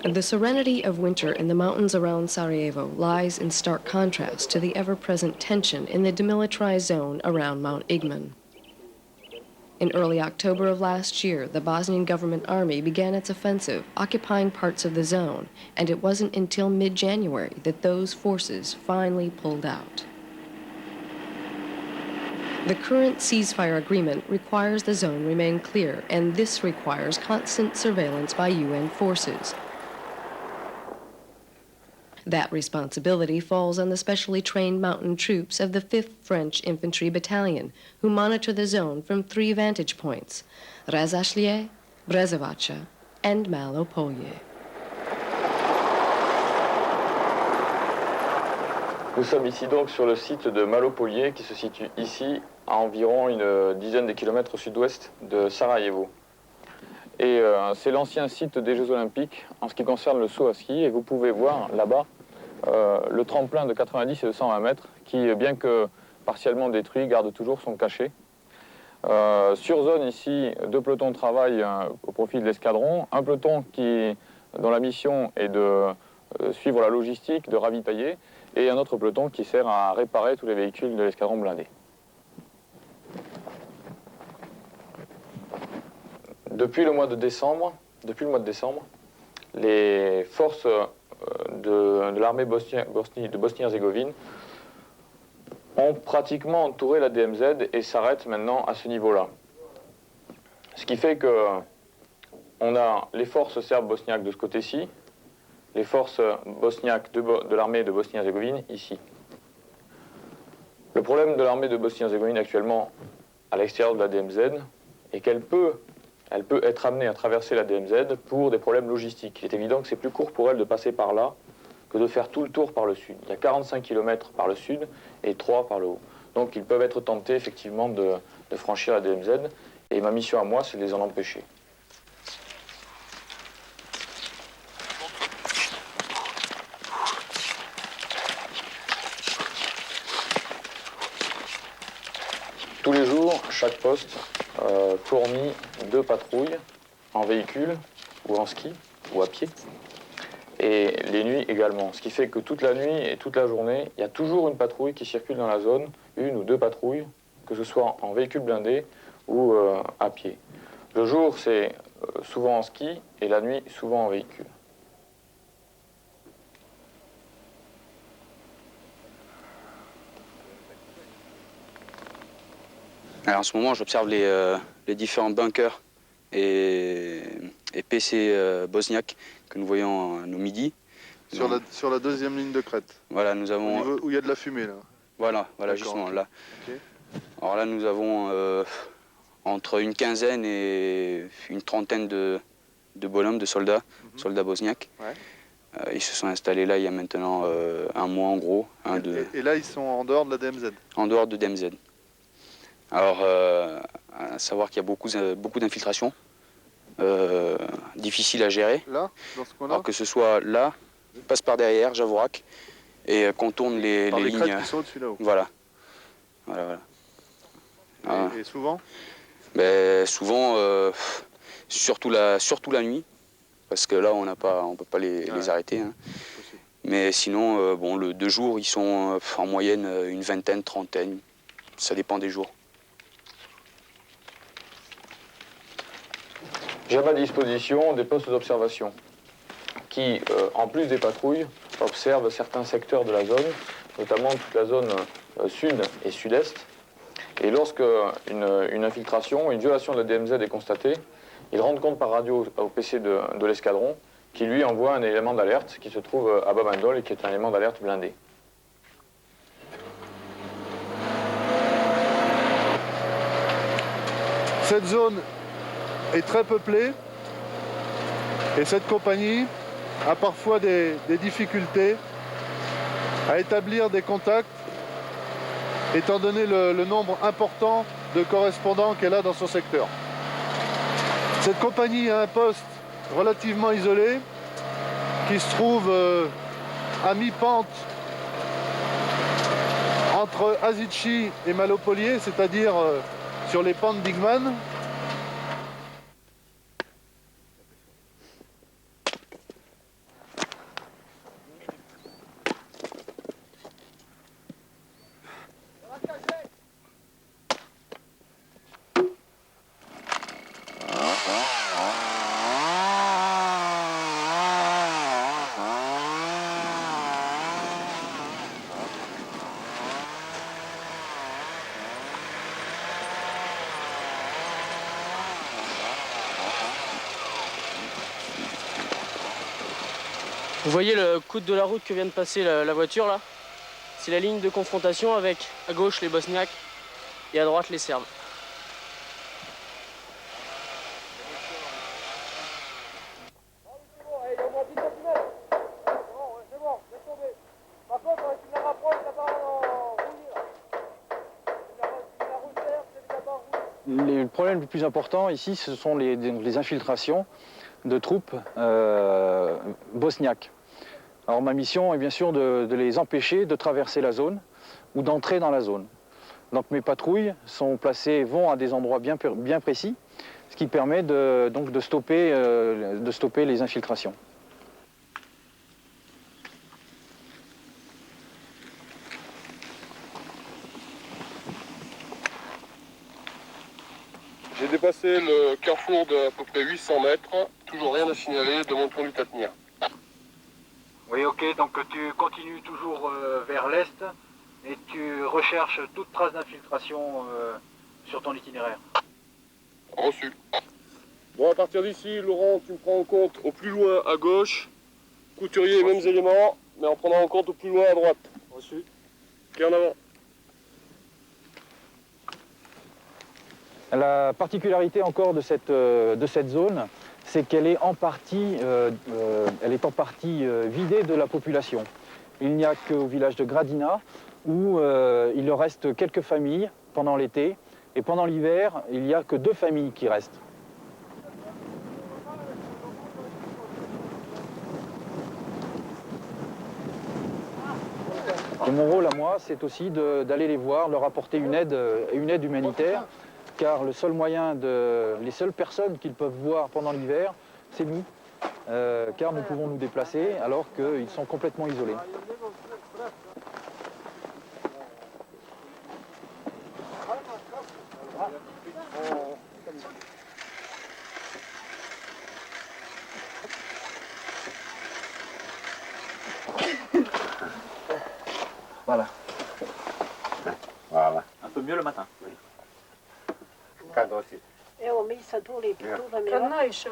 The serenity of winter in the mountains around Sarajevo lies in stark contrast to the ever-present tension in the demilitarized zone around Mount Igman. In early October of last year, the Bosnian government army began its offensive, occupying parts of the zone, and it wasn't until mid-January that those forces finally pulled out. The current ceasefire agreement requires the zone remain clear, and this requires constant surveillance by UN forces. That responsibility falls on the specially trained mountain troops of the 5th French Infantry Battalion, who monitor the zone from 3 vantage points, Razashlie, Brezovaca, and Malopolje. Nous sommes ici donc sur le site de Malopolje qui se situe ici à environ une dizaine de kilomètres au sud-ouest de Sarajevo. Et c'est l'ancien site des Jeux Olympiques en ce qui concerne le saut à ski. Et vous pouvez voir là-bas le tremplin de 90 et de 120 mètres qui, bien que partiellement détruit, garde toujours son cachet. Sur zone ici, 2 pelotons travaillent au profit de l'escadron. Un peloton dont la mission est de suivre la logistique, de ravitailler, et un autre peloton qui sert à réparer tous les véhicules de l'escadron blindé. Depuis le mois de décembre, les forces de l'armée de Bosnie-Herzégovine ont pratiquement entouré la DMZ et s'arrêtent maintenant à ce niveau-là. Ce qui fait que on a les forces serbes bosniaques de ce côté-ci, les forces bosniaques de l'armée de Bosnie-Herzégovine ici. Le problème de l'armée de Bosnie-Herzégovine actuellement à l'extérieur de la DMZ est qu'elle peut être amenée à traverser la DMZ pour des problèmes logistiques. Il est évident que c'est plus court pour elle de passer par là que de faire tout le tour par le sud. Il y a 45 km par le sud et 3 par le haut. Donc ils peuvent être tentés effectivement de franchir la DMZ. Et ma mission à moi, c'est de les en empêcher. Tous les jours, chaque poste fournit 2 patrouilles en véhicule ou en ski ou à pied. Et les nuits également. Ce qui fait que toute la nuit et toute la journée, il y a toujours une patrouille qui circule dans la zone, 1 ou 2 patrouilles, que ce soit en véhicule blindé ou à pied. Le jour, c'est souvent en ski et la nuit, souvent en véhicule. Alors, en ce moment, j'observe les différents bunkers et PC bosniaques que nous voyons à nos midis. Sur la 2e ligne de crête. Voilà, nous avons... Où il y a de la fumée, là. Voilà, justement, là. Okay. Alors là, nous avons entre une quinzaine et une trentaine de bonhommes, de soldats, soldats bosniaques. Ouais. Ils se sont installés là il y a maintenant 1 mois, en gros. Et là, ils sont en dehors de la DMZ? En dehors de DMZ. Alors, à savoir qu'il y a beaucoup d'infiltrations, difficiles à gérer. Là, dans ce coin-là? Alors que ce soit là, passe par derrière, Javorac, et contourne les lignes. Qui sont au-dessus là-haut. Voilà. Et souvent? Souvent, surtout la nuit, parce que là, on peut pas les arrêter. Hein. Mais sinon, de jour, ils sont en moyenne une vingtaine, trentaine, ça dépend des jours. J'ai à ma disposition des postes d'observation qui, en plus des patrouilles, observent certains secteurs de la zone, notamment toute la zone sud et sud-est. Et lorsque une infiltration, une violation de la DMZ est constatée, ils rendent compte par radio au PC de l'escadron qui lui envoie un élément d'alerte qui se trouve à Babandol et qui est un élément d'alerte blindé. Cette zone est très peuplée et cette compagnie a parfois des difficultés à établir des contacts étant donné le nombre important de correspondants qu'elle a dans son secteur. Cette compagnie a un poste relativement isolé qui se trouve à mi-pente entre Azici et Malopolje, c'est-à-dire sur les pentes d'Igman. Vous voyez le coude de la route que vient de passer la voiture là? C'est la ligne de confrontation avec à gauche les Bosniaques et à droite les Serbes. Le problème le plus important ici, ce sont les infiltrations de troupes bosniaques. Alors ma mission est bien sûr de les empêcher de traverser la zone ou d'entrer dans la zone. Donc mes patrouilles vont à des endroits bien précis, ce qui permet de stopper les infiltrations. J'ai dépassé le carrefour de à peu près 800 mètres, toujours rien à signaler, de mon conduite à tenir. Oui, ok, donc tu continues toujours vers l'est et tu recherches toute trace d'infiltration sur ton itinéraire. Reçu. Bon, à partir d'ici, Laurent, tu me prends en compte au plus loin à gauche, Couturier, mêmes éléments, mais en prenant en compte au plus loin à droite. Reçu. Ok, en avant. La particularité encore de cette zone, c'est qu'elle est en partie vidée de la population. Il n'y a qu'au village de Gradina où il reste quelques familles pendant l'été, et pendant l'hiver, il n'y a que 2 familles qui restent. Et mon rôle à moi, c'est aussi d'aller les voir, leur apporter une aide humanitaire, car les seules personnes qu'ils peuvent voir pendant l'hiver, c'est nous, car nous pouvons nous déplacer alors qu'ils sont complètement isolés. Voilà. Voilà. Un peu mieux le matin. Kad osi. Evo, mi sad tu lijepo, tu vam je najviše.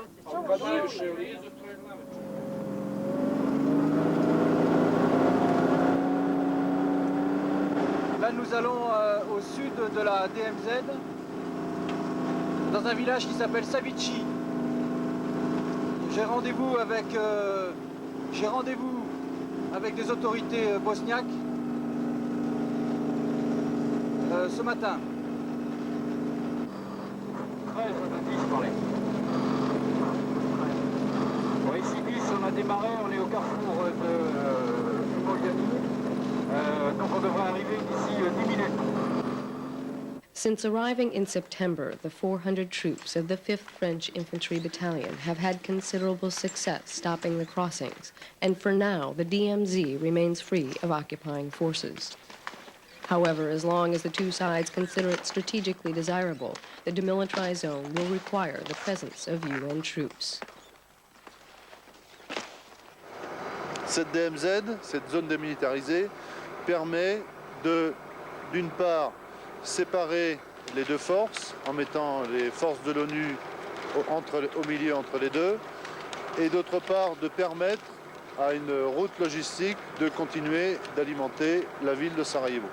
Là, nous allons au sud de la DMZ, dans un village qui s'appelle Savici. J'ai rendez-vous avec des autorités bosniaques ce matin. Bon, ici, on a démarré, on est au carrefour de Moliani, donc on devrait arriver d'ici 10 minutes. Since arriving in September, the 400 troops of the 5th French Infantry Battalion have had considerable success stopping the crossings, and for now, the DMZ remains free of occupying forces. However, as long as the two sides consider it strategically desirable, the demilitarized zone will require the presence of UN troops. Cette DMZ, cette zone démilitarisée, permet d'une part, séparer les 2 forces en mettant les forces de l'ONU au milieu entre les deux, et d'autre part de permettre à une route logistique de continuer d'alimenter la ville de Sarajevo.